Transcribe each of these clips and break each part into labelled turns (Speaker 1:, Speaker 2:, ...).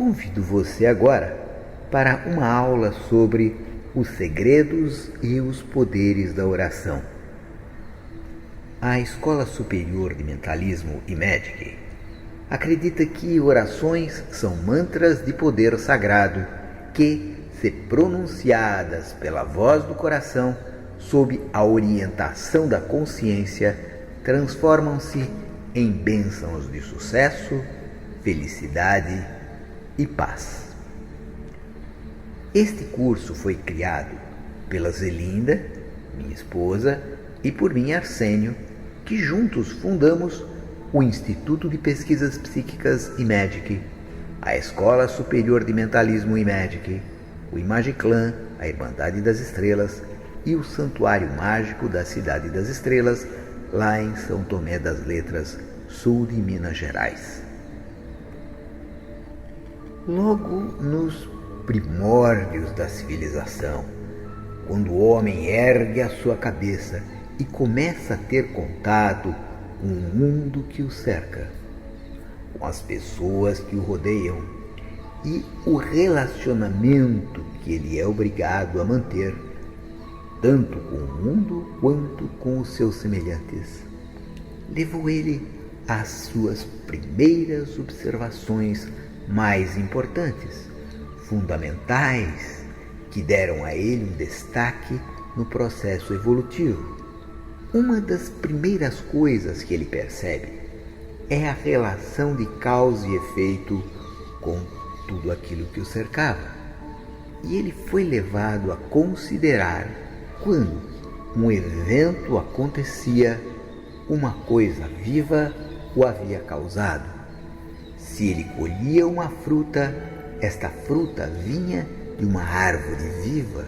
Speaker 1: Convido você agora para uma aula sobre os segredos e os poderes da oração. A Escola Superior de Mentalismo IMAGIC acredita que orações são mantras de poder sagrado que, se pronunciadas pela voz do coração, sob a orientação da consciência, transformam-se em bênçãos de sucesso, felicidade e paz. Este curso foi criado pela Zelinda, minha esposa, e por mim, Arsênio, que juntos fundamos o Instituto de Pesquisas Psíquicas IMAGIC, a Escola Superior de Mentalismo IMAGIC, o Imagiclã, a Irmandade das Estrelas e o Santuário Mágico da Cidade das Estrelas, lá em São Tomé das Letras, sul de Minas Gerais. Logo nos primórdios da civilização, quando o homem ergue a sua cabeça e começa a ter contato com o mundo que o cerca, com as pessoas que o rodeiam e o relacionamento que ele é obrigado a manter, tanto com o mundo quanto com os seus semelhantes, levou ele às suas primeiras observações mais importantes, fundamentais, que deram a ele um destaque no processo evolutivo. Uma das primeiras coisas que ele percebe é a relação de causa e efeito com tudo aquilo que o cercava. E ele foi levado a considerar, quando um evento acontecia, uma coisa viva o havia causado. Se ele colhia uma fruta, esta fruta vinha de uma árvore viva.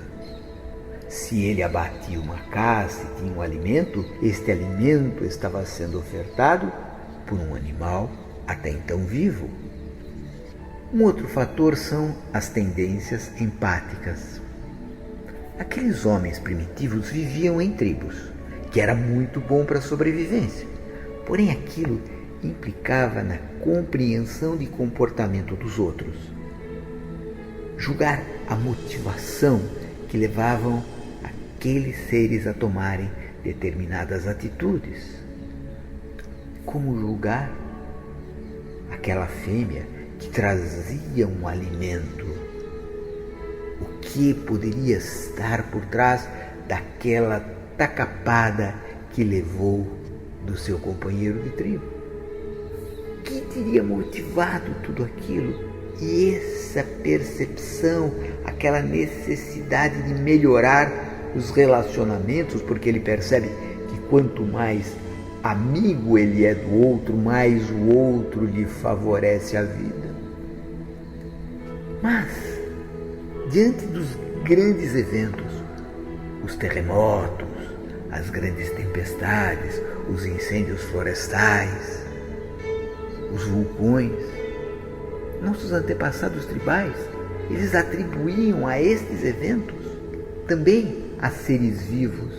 Speaker 1: Se ele abatia uma caça e tinha um alimento, este alimento estava sendo ofertado por um animal até então vivo. Um outro fator são as tendências empáticas. Aqueles homens primitivos viviam em tribos, que era muito bom para a sobrevivência. Porém, aquilo implicava na compreensão de comportamento dos outros. Julgar a motivação que levavam aqueles seres a tomarem determinadas atitudes. Como julgar aquela fêmea que trazia um alimento? O que poderia estar por trás daquela tacapada que levou do seu companheiro de tribo? O que teria motivado tudo aquilo? E essa percepção, aquela necessidade de melhorar os relacionamentos, porque ele percebe que quanto mais amigo ele é do outro, mais o outro lhe favorece a vida. Mas, diante dos grandes eventos, os terremotos, as grandes tempestades, os incêndios florestais, os vulcões, nossos antepassados tribais, eles atribuíam a estes eventos também a seres vivos,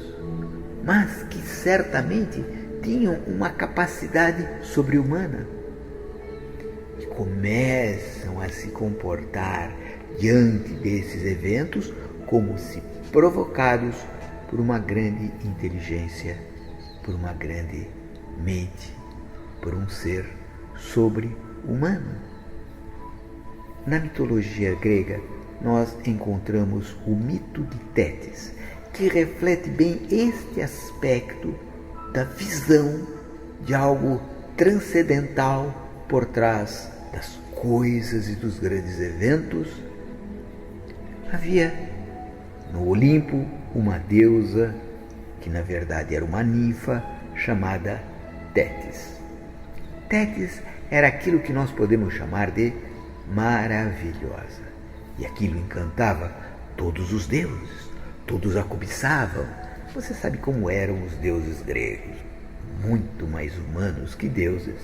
Speaker 1: mas que certamente tinham uma capacidade sobre-humana e começam a se comportar diante desses eventos como se provocados por uma grande inteligência, por uma grande mente, por um ser sobre-humano. Na mitologia grega, nós encontramos o mito de Tétis, que reflete bem este aspecto da visão de algo transcendental por trás das coisas e dos grandes eventos. Havia no Olimpo uma deusa, que na verdade era uma ninfa, chamada Tétis. Tétis era aquilo que nós podemos chamar de maravilhosa. E aquilo encantava todos os deuses, todos a cobiçavam. Você sabe como eram os deuses gregos, muito mais humanos que deuses.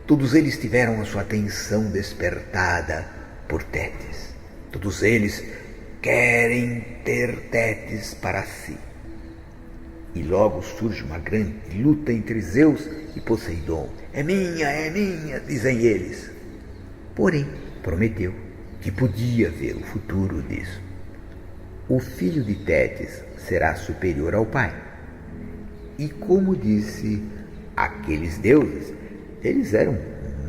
Speaker 1: Todos eles tiveram a sua atenção despertada por Tétis. Todos eles querem ter Tétis para si. E logo surge uma grande luta entre Zeus e Poseidon. É minha, dizem eles. Porém, prometeu que podia ver o futuro disso. O filho de Tétis será superior ao pai. E como disse aqueles deuses, eles eram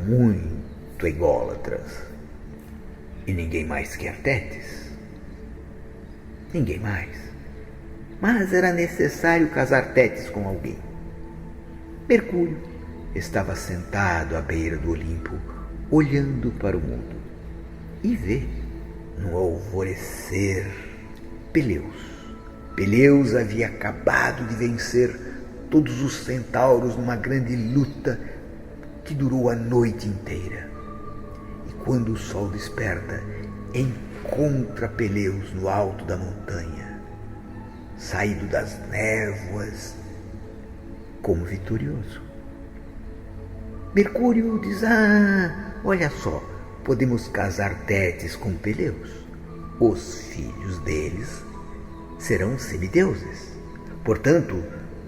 Speaker 1: muito ególatras. E ninguém mais quer Tétis. Ninguém mais. Mas era necessário casar Tétis com alguém. Mercúrio estava sentado à beira do Olimpo, olhando para o mundo, e vê, no alvorecer, Peleus. Peleus havia acabado de vencer todos os centauros numa grande luta que durou a noite inteira. E quando o sol desperta, encontra Peleus no alto da montanha, saído das névoas, como vitorioso. Mercúrio diz: olha só, podemos casar Tétis com Peleus. Os filhos deles serão semideuses, portanto,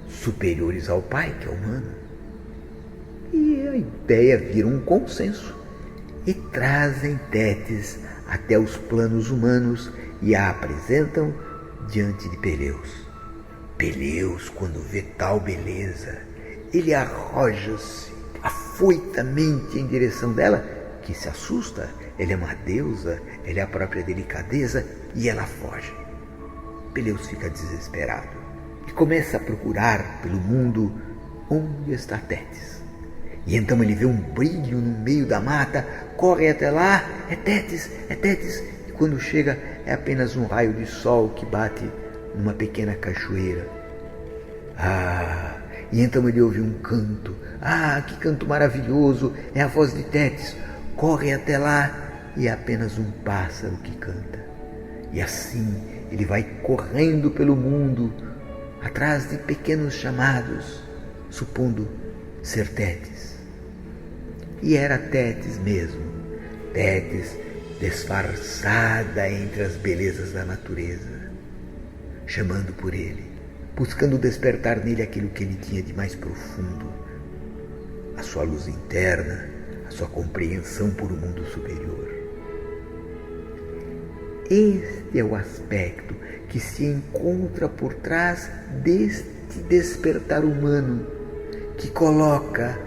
Speaker 1: superiores ao pai, que é humano. E a ideia vira um consenso, e trazem Tétis até os planos humanos e a apresentam diante de Peleus. Peleus, quando vê tal beleza, ele arroja-se afoitamente em direção dela, que se assusta. Ela é uma deusa, ela é a própria delicadeza, e ela foge. Peleus fica desesperado e começa a procurar pelo mundo onde está Tétis. E então ele vê um brilho no meio da mata, corre até lá, é Tétis, e quando chega é apenas um raio de sol que bate numa pequena cachoeira. E então ele ouve um canto. Que canto maravilhoso! É a voz de Tétis. Corre até lá e é apenas um pássaro que canta. E assim ele vai correndo pelo mundo, atrás de pequenos chamados, supondo ser Tétis. E era Tétis mesmo. Tétis disfarçada entre as belezas da natureza, chamando por ele, buscando despertar nele aquilo que ele tinha de mais profundo, a sua luz interna, a sua compreensão por um mundo superior. Este é o aspecto que se encontra por trás deste despertar humano, que coloca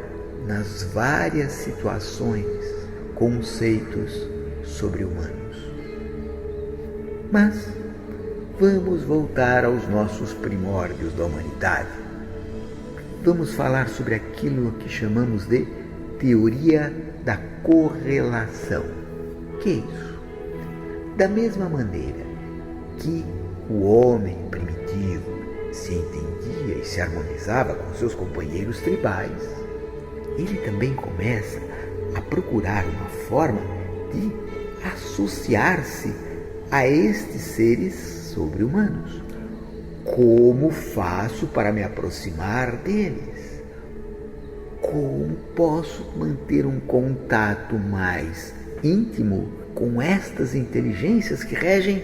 Speaker 1: nas várias situações conceitos sobre-humanos. Mas vamos voltar aos nossos primórdios da humanidade. Vamos falar sobre aquilo que chamamos de teoria da correlação. Que é isso? Da mesma maneira que o homem primitivo se entendia e se harmonizava com seus companheiros tribais, ele também começa a procurar uma forma de associar-se a estes seres sobre-humanos. Como faço para me aproximar deles? Como posso manter um contato mais íntimo com estas inteligências que regem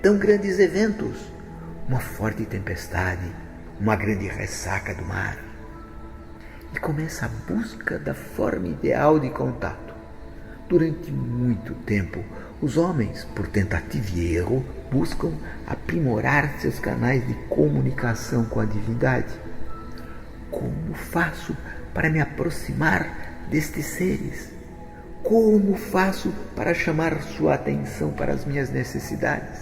Speaker 1: tão grandes eventos? Uma forte tempestade, uma grande ressaca do mar. E começa a busca da forma ideal de contato. Durante muito tempo, os homens, por tentativa e erro, buscam aprimorar seus canais de comunicação com a divindade. Como faço para me aproximar destes seres? Como faço para chamar sua atenção para as minhas necessidades?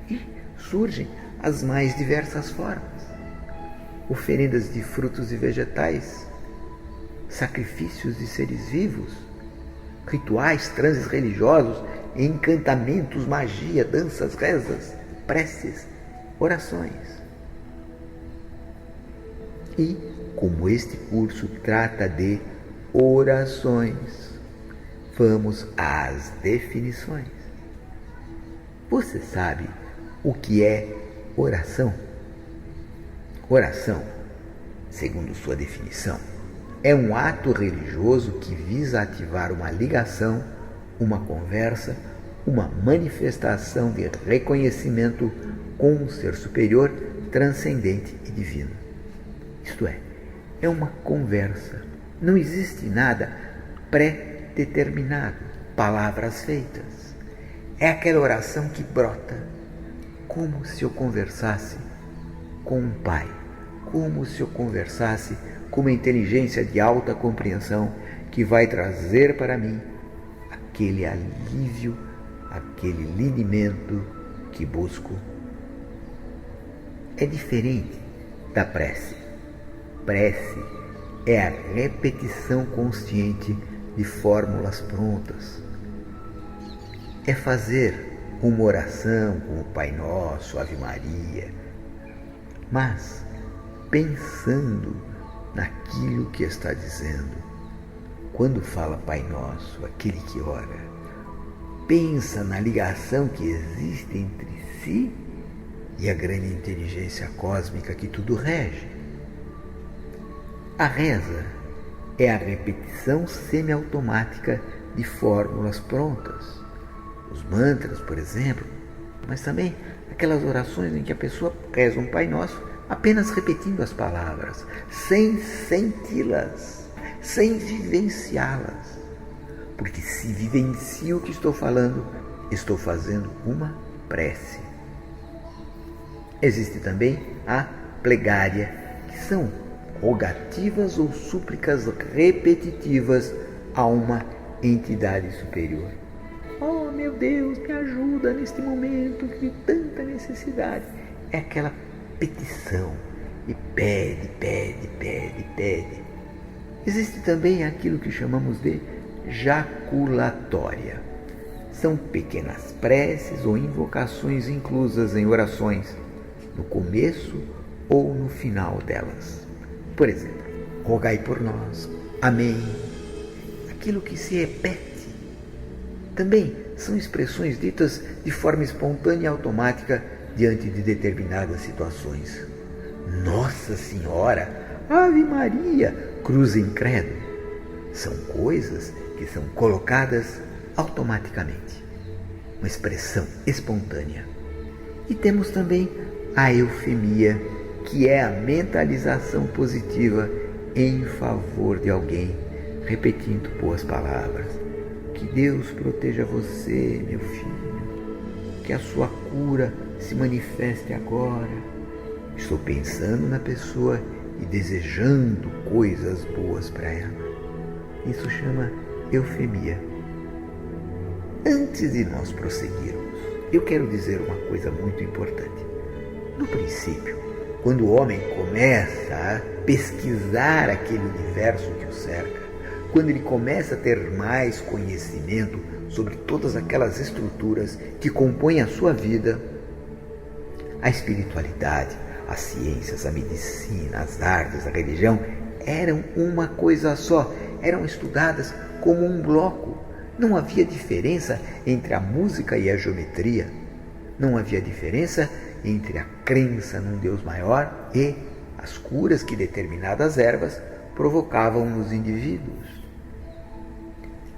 Speaker 1: E surgem as mais diversas formas. Oferendas de frutos e vegetais, sacrifícios de seres vivos, rituais, transes religiosos, encantamentos, magia, danças, rezas, preces, orações. E, como este curso trata de orações, vamos às definições. Você sabe o que é oração? Oração, segundo sua definição, é um ato religioso que visa ativar uma ligação, uma conversa, uma manifestação de reconhecimento com um ser superior, transcendente e divino. Isto é uma conversa. Não existe nada pré-determinado. palavras feitas. É aquela oração que brota como se eu conversasse com um pai, como se eu conversasse com uma inteligência de alta compreensão que vai trazer para mim aquele alívio, aquele linimento que busco. É diferente da prece. Prece é a repetição consciente de fórmulas prontas. É fazer uma oração como Pai Nosso, Ave Maria, mas pensando naquilo que está dizendo. Quando fala Pai Nosso, aquele que ora, pensa na ligação que existe entre si e a grande inteligência cósmica que tudo rege. A reza é a repetição semiautomática de fórmulas prontas. Os mantras, por exemplo, mas também aquelas orações em que a pessoa reza um Pai Nosso apenas repetindo as palavras, sem senti-las, sem vivenciá-las. Porque se vivencio o que estou falando, estou fazendo uma prece. Existe também a plegária, que são rogativas ou súplicas repetitivas a uma entidade superior. Oh, meu Deus, me ajuda neste momento de tanta necessidade. É aquela petição e pede. Existe também aquilo que chamamos de jaculatória. São pequenas preces ou invocações inclusas em orações, no começo ou no final delas. Por exemplo, rogai por nós, amém. Aquilo que se repete. Também são expressões ditas de forma espontânea e automática diante de determinadas situações. Nossa Senhora, Ave Maria, cruz em credo. São coisas que são colocadas automaticamente. Uma expressão espontânea. E temos também a eufemia, que é a mentalização positiva em favor de alguém, repetindo boas palavras. Que Deus proteja você, meu filho. Que a sua cura se manifeste agora. Estou pensando na pessoa e desejando coisas boas para ela. Isso chama eufemia. Antes de nós prosseguirmos, eu quero dizer uma coisa muito importante. No princípio, quando o homem começa a pesquisar aquele universo que o cerca, quando ele começa a ter mais conhecimento sobre todas aquelas estruturas que compõem a sua vida, a espiritualidade, as ciências, a medicina, as artes, a religião eram uma coisa só, eram estudadas como um bloco. Não havia diferença entre a música e a geometria, não havia diferença entre a crença num Deus maior e as curas que determinadas ervas provocavam nos indivíduos.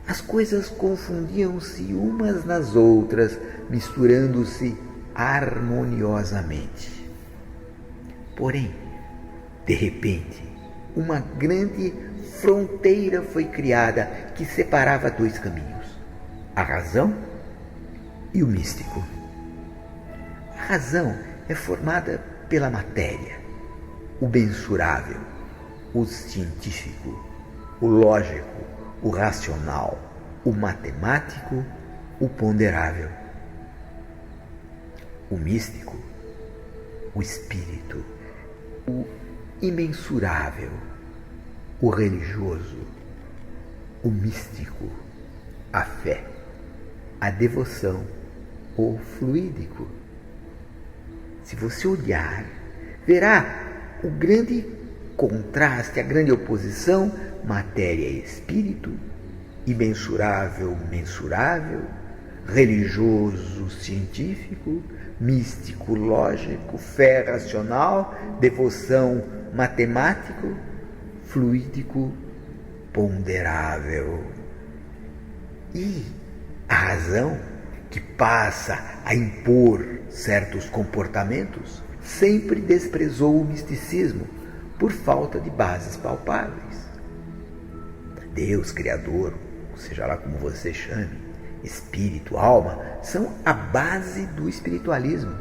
Speaker 1: As coisas confundiam-se umas nas outras, misturando-se harmoniosamente. Porém, de repente, uma grande fronteira foi criada que separava dois caminhos: a razão e o místico. A razão é formada pela matéria, o mensurável, o científico, o lógico, o racional, o matemático, o ponderável. O místico, o espírito, o imensurável, o religioso, o místico, a fé, a devoção, o fluídico. Se você olhar, verá o grande contraste, a grande oposição, matéria e espírito, imensurável, mensurável, religioso, científico, místico, lógico, fé racional, devoção, matemático, fluídico, ponderável. E a razão, que passa a impor certos comportamentos, sempre desprezou o misticismo por falta de bases palpáveis. Deus, Criador, seja lá como você chame, espírito, alma, são a base do espiritualismo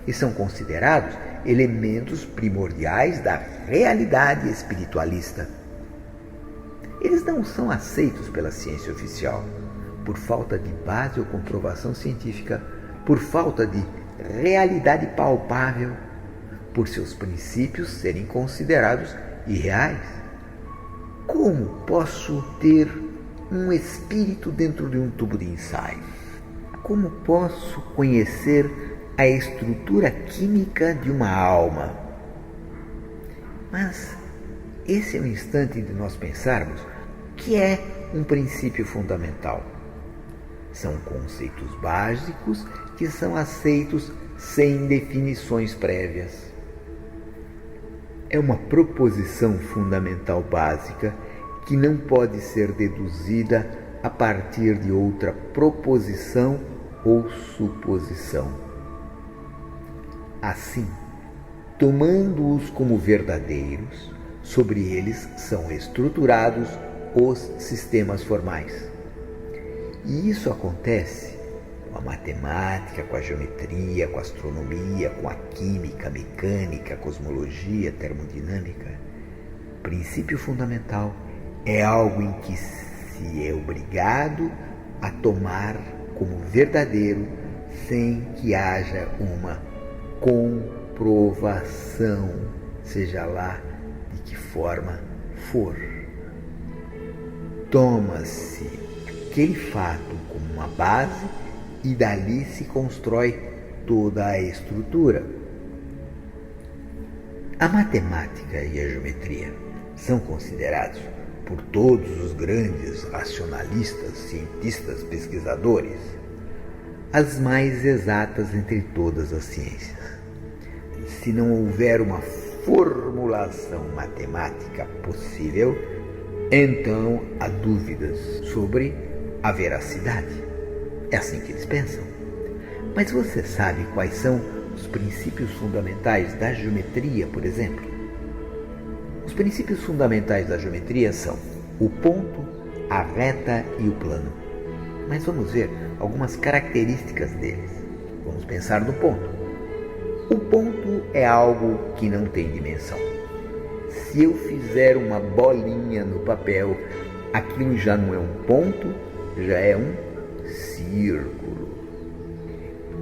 Speaker 1: e são considerados elementos primordiais da realidade espiritualista. Eles não são aceitos pela ciência oficial por falta de base ou comprovação científica, por falta de realidade palpável, por seus princípios serem considerados irreais. Como posso ter um espírito dentro de um tubo de ensaio? Como posso conhecer a estrutura química de uma alma? Mas esse é o instante de nós pensarmos o que é um princípio fundamental. São conceitos básicos que são aceitos sem definições prévias. É uma proposição fundamental básica que não pode ser deduzida a partir de outra proposição ou suposição. Assim, tomando-os como verdadeiros, sobre eles são estruturados os sistemas formais. E isso acontece com a matemática, com a geometria, com a astronomia, com a química, a mecânica, a cosmologia, a termodinâmica. O princípio fundamental é algo em que se é obrigado a tomar como verdadeiro sem que haja uma comprovação, seja lá de que forma for. Toma-se aquele fato como uma base e dali se constrói toda a estrutura. A matemática e a geometria são considerados por todos os grandes racionalistas, cientistas, pesquisadores, as mais exatas entre todas as ciências. Se não houver uma formulação matemática possível, então há dúvidas sobre a veracidade. É assim que eles pensam. Mas você sabe quais são os princípios fundamentais da geometria, por exemplo? Os princípios fundamentais da geometria são o ponto, a reta e o plano. Mas vamos ver algumas características deles. Vamos pensar no ponto. O ponto é algo que não tem dimensão. Se eu fizer uma bolinha no papel, aquilo já não é um ponto, já é um círculo.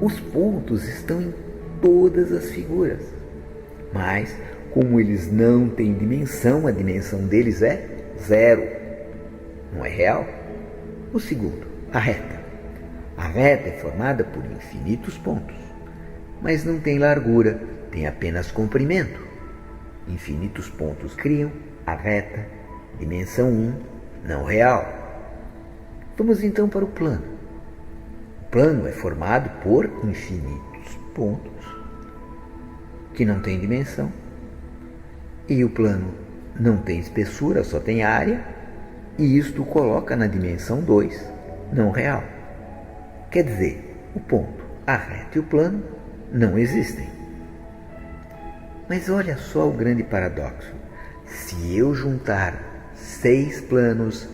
Speaker 1: Os pontos estão em todas as figuras, mas como eles não têm dimensão, a dimensão deles é zero. Não é real? O segundo, a reta. A reta é formada por infinitos pontos, mas não tem largura, tem apenas comprimento. Infinitos pontos criam a reta, dimensão 1, não real. Vamos então para o plano. O plano é formado por infinitos pontos que não tem dimensão. E o plano não tem espessura, só tem área, e isto o coloca na dimensão 2, não real. Quer dizer, o ponto, a reta e o plano não existem. Mas olha só o grande paradoxo. Se eu juntar 6 planos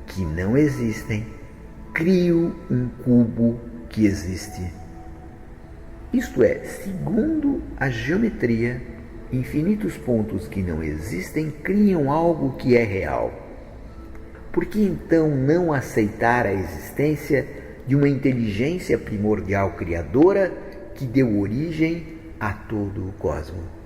Speaker 1: que não existem, crio um cubo que existe. Isto é, segundo a geometria, infinitos pontos que não existem criam algo que é real. Por que então não aceitar a existência de uma inteligência primordial criadora que deu origem a todo o cosmos?